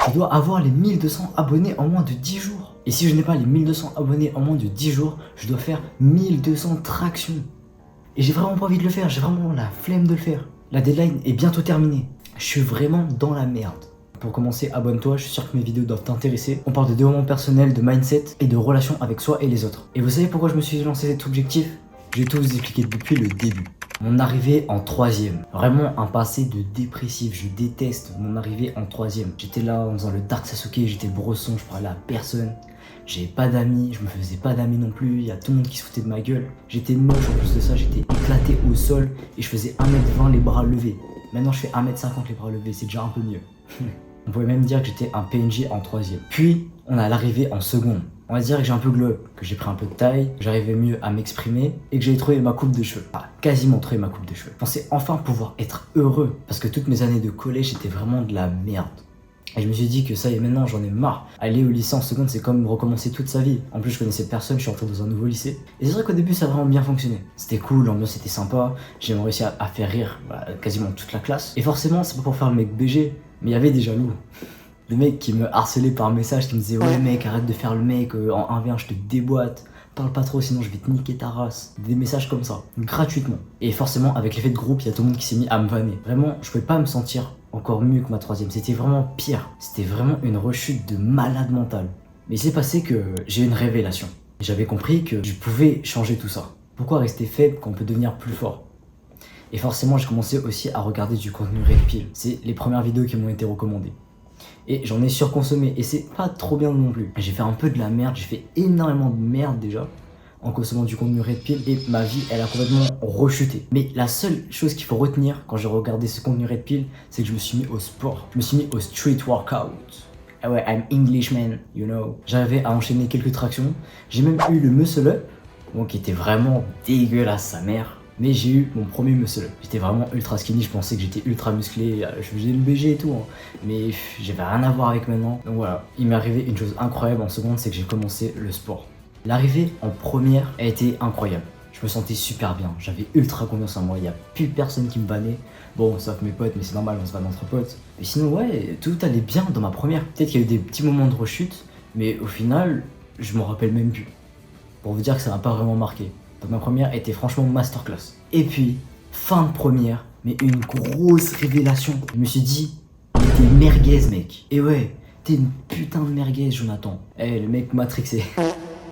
Je dois avoir les 1200 abonnés en moins de 10 jours. Et si je n'ai pas les 1200 abonnés en moins de 10 jours, je dois faire 1200 tractions. Et j'ai vraiment pas envie de le faire, j'ai vraiment la flemme de le faire. La deadline est bientôt terminée. Je suis vraiment dans la merde. Pour commencer, abonne-toi, je suis sûr que mes vidéos doivent t'intéresser. On parle de développement personnel, de mindset et de relations avec soi et les autres. Et vous savez pourquoi je me suis lancé cet objectif? Je vais tout vous expliquer depuis le début. Mon arrivée en 3ème. Vraiment un passé de dépressif. Je déteste mon arrivée en 3ème. J'étais là en faisant le Dark Sasuke, j'étais brosson, je parlais à personne. J'avais pas d'amis, je me faisais pas d'amis non plus, il y a tout le monde qui se foutait de ma gueule. J'étais moche en plus de ça, j'étais éclaté au sol et je faisais 1m20 les bras levés. Maintenant je fais 1m50 les bras levés, c'est déjà un peu mieux. On pouvait même dire que j'étais un PNJ en 3ème. Puis on a l'arrivée en 2ème. On va dire que j'ai un peu glow up, que j'ai pris un peu de taille, que j'arrivais mieux à m'exprimer et que j'ai trouvé ma coupe de cheveux. Enfin, quasiment trouvé ma coupe de cheveux. Je pensais enfin pouvoir être heureux parce que toutes mes années de collège c'était vraiment de la merde. Et je me suis dit que ça y est, maintenant j'en ai marre. Aller au lycée en 2ème, c'est comme recommencer toute sa vie. En plus, je connaissais personne, je suis rentré dans un nouveau lycée. Et c'est vrai qu'au début, ça a vraiment bien fonctionné. C'était cool, l'ambiance était sympa. J'ai réussi à faire rire quasiment toute la classe. Et forcément, c'est pas pour faire le mec BG, mais il y avait des jaloux. Des mecs qui me harcelaient par message, qui me disaient ouais mec, arrête de faire le mec, en 1v1 je te déboîte. Parle pas trop sinon je vais te niquer ta race. Des messages comme ça, gratuitement. Et forcément, avec l'effet de groupe, il y a tout le monde qui s'est mis à me vanner. Vraiment, je pouvais pas me sentir encore mieux que ma 3ème. C'était vraiment pire. C'était vraiment une rechute de malade mental. Mais il s'est passé que j'ai eu une révélation. J'avais compris que je pouvais changer tout ça. Pourquoi rester faible quand on peut devenir plus fort? Et forcément, j'ai commencé aussi à regarder du contenu Red Pill. C'est les premières vidéos qui m'ont été recommandées. Et j'en ai surconsommé et c'est pas trop bien non plus. J'ai fait un peu de la merde, j'ai fait énormément de merde déjà en consommant du contenu Red Pill et ma vie elle a complètement rechuté. Mais la seule chose qu'il faut retenir quand j'ai regardé ce contenu Red Pill, c'est que je me suis mis au sport. Je me suis mis au street workout. Ah ouais, I'm Englishman, you know. J'avais à enchaîner quelques tractions. J'ai même eu le muscle up, bon, qui était vraiment dégueulasse sa mère. Mais j'ai eu mon premier muscle up. J'étais vraiment ultra skinny, je pensais que j'étais ultra musclé, je faisais le BG et tout, hein. Mais j'avais rien à voir avec maintenant. Donc voilà, il m'est arrivé une chose incroyable en 2ème, c'est que j'ai commencé le sport. L'arrivée en 1ère a été incroyable. Je me sentais super bien, j'avais ultra confiance en moi, il n'y a plus personne qui me bannait. Bon, sauf mes potes, mais c'est normal, on se vanne entre potes. Mais sinon, ouais, tout allait bien dans ma 1ère. Peut-être qu'il y a eu des petits moments de rechute, mais au final, je m'en rappelle même plus. Pour vous dire que ça m'a pas vraiment marqué. Donc ma 1ère était franchement masterclass. Et puis, fin de 1ère, mais une grosse révélation. Je me suis dit, mais t'es merguez mec. Et ouais, t'es une putain de merguez Jonathan. Eh, le mec matrixé.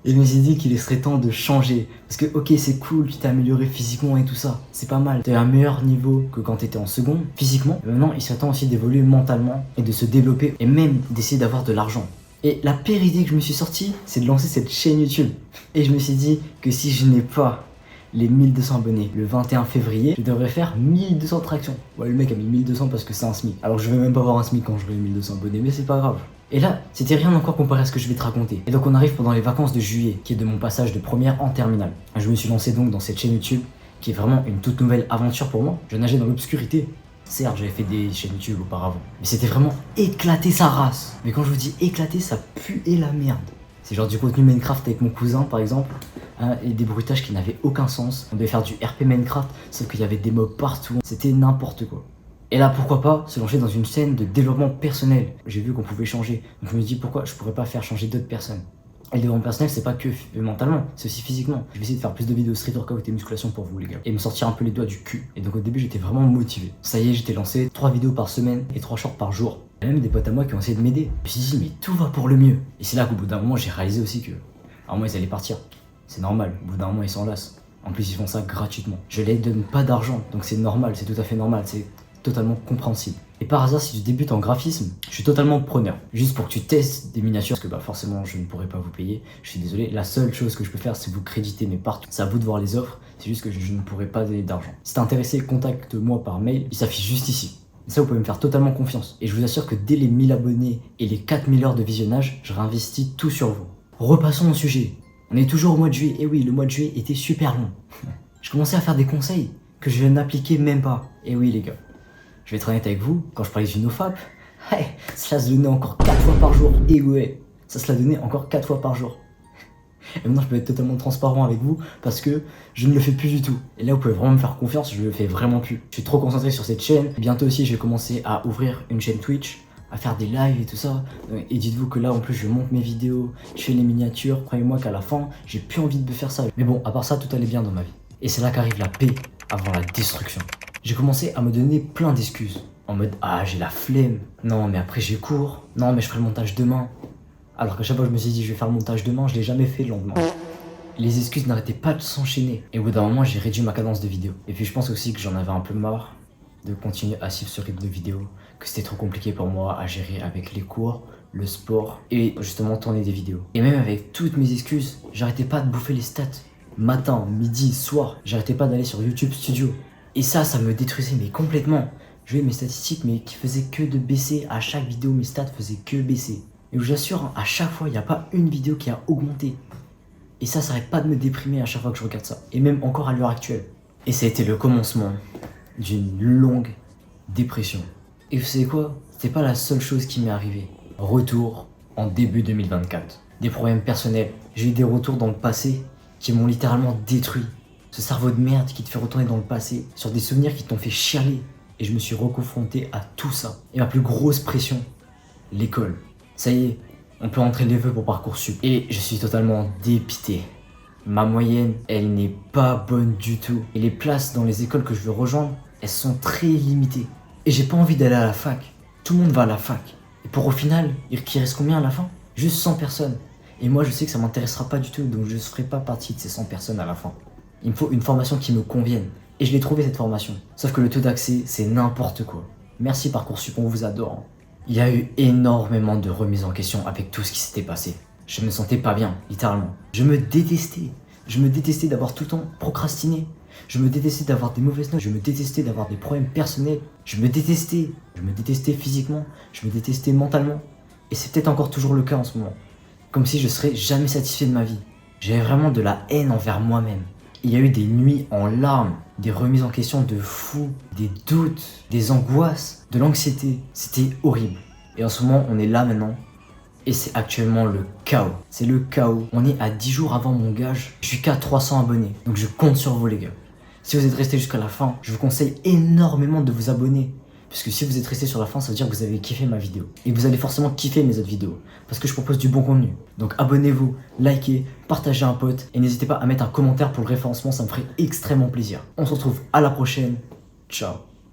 Et je me suis dit qu'il serait temps de changer. Parce que ok, c'est cool, tu t'es amélioré physiquement et tout ça. C'est pas mal. T'as un meilleur niveau que quand t'étais en 2ème, physiquement. Et maintenant, il serait temps aussi d'évoluer mentalement et de se développer et même d'essayer d'avoir de l'argent. Et la pire idée que je me suis sortie, c'est de lancer cette chaîne YouTube. Et je me suis dit que si je n'ai pas les 1200 abonnés le 21 février, je devrais faire 1200 tractions. Ouais, le mec a mis 1200 parce que c'est un SMIC. Alors je vais même pas avoir un SMIC quand j'aurai 1200 abonnés, mais c'est pas grave. Et là, c'était rien encore comparé à ce que je vais te raconter. Et donc on arrive pendant les vacances de juillet, qui est de mon passage de 1ère en terminale. Je me suis lancé donc dans cette chaîne YouTube, qui est vraiment une toute nouvelle aventure pour moi. Je nageais dans l'obscurité. Certes, j'avais fait des chaînes YouTube auparavant, mais c'était vraiment éclater sa race. Mais quand je vous dis éclater, ça puait la merde. C'est genre du contenu Minecraft avec mon cousin par exemple, hein, et des bruitages qui n'avaient aucun sens. On devait faire du RP Minecraft, sauf qu'il y avait des mobs partout. C'était n'importe quoi. Et là, pourquoi pas se lancer dans une scène de développement personnel. J'ai vu qu'on pouvait changer, donc je me dis pourquoi je pourrais pas faire changer d'autres personnes. Et le développement personnel, c'est pas que mentalement, c'est aussi physiquement. Je vais essayer de faire plus de vidéos street workout et musculation pour vous les gars. Et me sortir un peu les doigts du cul. Et donc au début, j'étais vraiment motivé. Ça y est, j'étais lancé 3 vidéos par semaine et 3 shorts par jour. Il y a même des potes à moi qui ont essayé de m'aider. Je me suis dit, mais tout va pour le mieux. Et c'est là qu'au bout d'un moment, j'ai réalisé aussi que à un moment, ils allaient partir. C'est normal, au bout d'un moment, ils s'en lassent. En plus, ils font ça gratuitement. Je les donne pas d'argent, donc c'est normal, c'est tout à fait normal. C'est totalement compréhensible. Et par hasard, si tu débutes en graphisme, je suis totalement preneur. Juste pour que tu testes des miniatures, parce que forcément, je ne pourrais pas vous payer. Je suis désolé, la seule chose que je peux faire, c'est vous créditer mes parts. C'est à vous de voir les offres, c'est juste que je ne pourrais pas donner d'argent. Si t'es intéressé, contacte-moi par mail, il s'affiche juste ici. Et ça, vous pouvez me faire totalement confiance. Et je vous assure que dès les 1000 abonnés et les 4000 heures de visionnage, je réinvestis tout sur vous. Repassons au sujet. On est toujours au mois de juillet, et oui, le mois de juillet était super long. Je commençais à faire des conseils que je n'appliquais même pas. Et oui les gars. Je vais être honnête avec vous, quand je parlais du nofap, ça se donnait encore 4 fois par jour. Et ouais, ça se l'a donné encore 4 fois par jour. Et maintenant je peux être totalement transparent avec vous parce que je ne le fais plus du tout. Et là vous pouvez vraiment me faire confiance, je le fais vraiment plus. Je suis trop concentré sur cette chaîne. Bientôt aussi je vais commencer à ouvrir une chaîne Twitch à faire des lives et tout ça. Et dites-vous que là, en plus, je monte mes vidéos, je fais les miniatures. Croyez-moi qu'à la fin, j'ai plus envie de faire ça. Mais bon, à part ça, tout allait bien dans ma vie. Et c'est là qu'arrive la paix avant la destruction. J'ai commencé à me donner plein d'excuses. En mode, ah, j'ai la flemme. Non, mais après, j'ai cours. Non, mais je ferai le montage demain. Alors qu'à chaque fois, je me suis dit, je vais faire le montage demain, je l'ai jamais fait le lendemain. Les excuses n'arrêtaient pas de s'enchaîner. Et au bout d'un moment, j'ai réduit ma cadence de vidéo. Et puis, je pense aussi que j'en avais un peu marre de continuer à suivre ce rythme de vidéo, que c'était trop compliqué pour moi à gérer avec les cours, le sport et justement tourner des vidéos. Et même avec toutes mes excuses, j'arrêtais pas de bouffer les stats. Matin, midi, soir, j'arrêtais pas d'aller sur YouTube Studio. Et ça me détruisait mais complètement. Je voyais mes statistiques mais qui faisaient que de baisser. À chaque vidéo, mes stats faisaient que baisser. Et je vous assure, à chaque fois, il n'y a pas une vidéo qui a augmenté. Et ça arrête pas de me déprimer à chaque fois que je regarde ça. Et même encore à l'heure actuelle. Et ça a été le commencement d'une longue dépression. Et vous savez quoi? C'était pas la seule chose qui m'est arrivée. Retour en début 2024. Des problèmes personnels. J'ai eu des retours dans le passé qui m'ont littéralement détruit. Ce cerveau de merde qui te fait retourner dans le passé sur des souvenirs qui t'ont fait chialer. Et je me suis reconfronté à tout ça. Et ma plus grosse pression, l'école. Ça y est, on peut rentrer les vœux pour Parcoursup. Et je suis totalement dépité. Ma moyenne, elle n'est pas bonne du tout. Et les places dans les écoles que je veux rejoindre, elles sont très limitées. Et j'ai pas envie d'aller à la fac. Tout le monde va à la fac. Et pour au final, il reste combien à la fin? Juste 100 personnes. Et moi je sais que ça m'intéressera pas du tout, donc je ne ferai pas partie de ces 100 personnes à la fin. Il me faut une formation qui me convienne. Et je l'ai trouvé cette formation. Sauf que le taux d'accès, c'est n'importe quoi. Merci Parcoursup, on vous adore. Il y a eu énormément de remises en question avec tout ce qui s'était passé. Je me sentais pas bien, littéralement. Je me détestais. Je me détestais d'avoir tout le temps procrastiné. Je me détestais d'avoir des mauvaises notes. Je me détestais d'avoir des problèmes personnels. Je me détestais. Je me détestais physiquement. Je me détestais mentalement. Et c'est peut-être encore toujours le cas en ce moment. Comme si je serais jamais satisfait de ma vie. J'avais vraiment de la haine envers moi-même. Il y a eu des nuits en larmes, des remises en question de fou, des doutes, des angoisses, de l'anxiété. C'était horrible. Et en ce moment, on est là maintenant. Et c'est actuellement le chaos. C'est le chaos. On est à 10 jours avant mon gage. Je suis qu'à 300 abonnés. Donc je compte sur vous les gars. Si vous êtes restés jusqu'à la fin, je vous conseille énormément de vous abonner. Puisque si vous êtes resté sur la fin, ça veut dire que vous avez kiffé ma vidéo. Et vous allez forcément kiffer mes autres vidéos. Parce que je propose du bon contenu. Donc abonnez-vous, likez, partagez un pote. Et n'hésitez pas à mettre un commentaire pour le référencement, ça me ferait extrêmement plaisir. On se retrouve à la prochaine. Ciao.